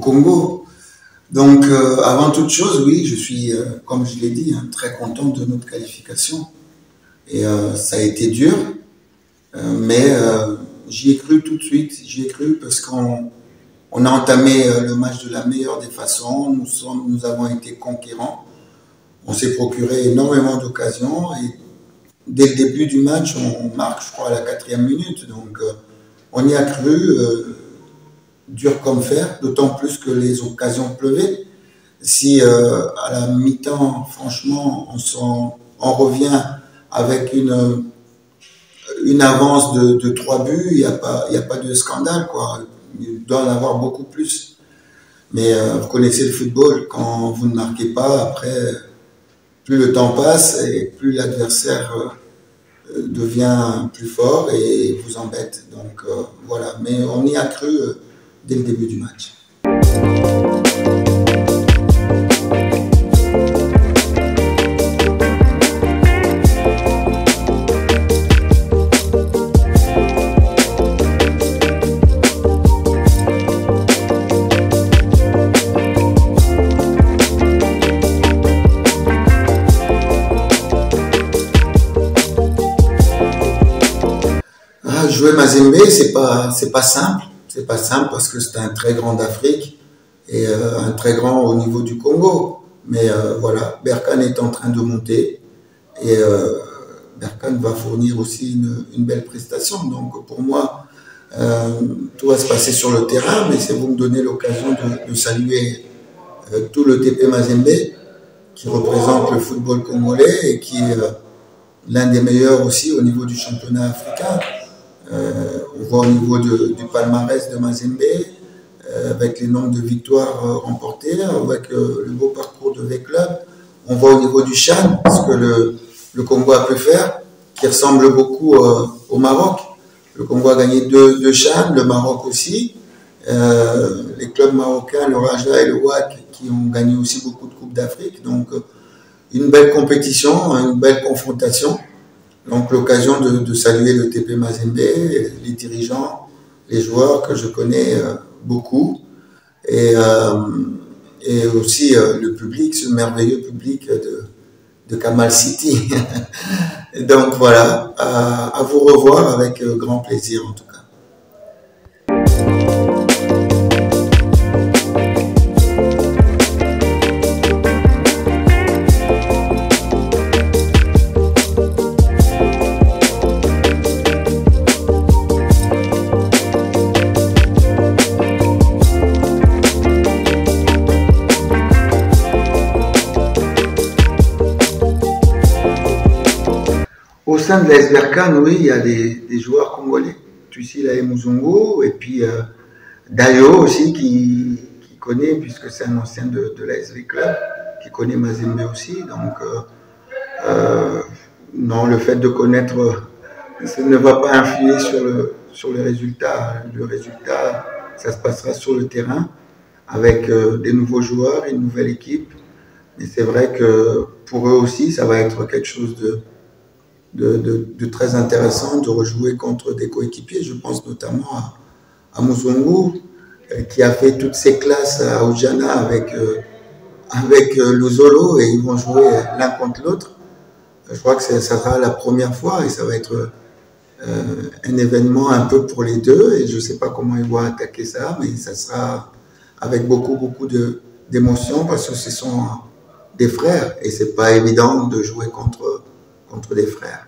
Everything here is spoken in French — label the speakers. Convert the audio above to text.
Speaker 1: Congo. Donc, avant toute chose, oui, je suis, comme je l'ai dit, hein, très content de notre qualification. Et ça a été dur, mais j'y ai cru tout de suite. J'y ai cru parce qu'on a entamé le match de la meilleure des façons. Nous avons été conquérants. On s'est procuré énormément d'occasions et dès le début du match, on marque, je crois, à la 4e minute. Donc, on y a cru, dur comme fer, d'autant plus que les occasions pleuvaient. Si à la mi-temps, franchement, on revient avec une avance de 3 buts, il n'y a pas de scandale, quoi. Il doit en avoir beaucoup plus. Mais vous connaissez le football, quand vous ne marquez pas, après, plus le temps passe et plus l'adversaire devient plus fort et vous embête. Donc voilà, mais on y a cru dès le début du match. Jouer Mazembe, c'est pas simple. C'est pas simple parce que c'est un très grand d'Afrique et un très grand au niveau du Congo. Mais voilà, Berkane est en train de monter et Berkane va fournir aussi une belle prestation. Donc pour moi, tout va se passer sur le terrain, mais c'est vous me donnez l'occasion de saluer tout le TP Mazembe qui représente le football congolais et qui est l'un des meilleurs aussi au niveau du championnat africain. On voit au niveau du palmarès de Mazembe, avec les nombres de victoires remportées, avec le beau parcours de V-Club. On voit au niveau du CHAN, ce que le Congo a pu faire, qui ressemble beaucoup au Maroc. Le Congo a gagné deux CHAN, le Maroc aussi. Les clubs marocains, le Raja et le WAC, qui ont gagné aussi beaucoup de Coupes d'Afrique. Donc, une belle compétition, une belle confrontation. Donc l'occasion de saluer le TP Mazembe, les dirigeants, les joueurs que je connais beaucoup, et aussi le public, ce merveilleux public de Kamal City. Donc voilà, à vous revoir avec grand plaisir en tout cas. Au sein de l'AS Berkane, oui, il y a des joueurs congolais. Tuisila Muzungu et puis Dayo aussi qui connaît, puisque c'est un ancien de l'AS Club, qui connaît Mazembe aussi. Donc, non, le fait de connaître, ça ne va pas influer sur le résultat. Le résultat, ça se passera sur le terrain avec des nouveaux joueurs, une nouvelle équipe. Mais c'est vrai que pour eux aussi, ça va être quelque chose de très intéressant de rejouer contre des coéquipiers. Je pense notamment à Muzungu qui a fait toutes ses classes à Ojana avec Luzolo et ils vont jouer l'un contre l'autre. Je crois que ça sera la première fois et ça va être un événement un peu pour les deux et je ne sais pas comment ils vont attaquer ça, mais ça sera avec beaucoup d'émotion parce que ce sont des frères et c'est pas évident de jouer contre des frères.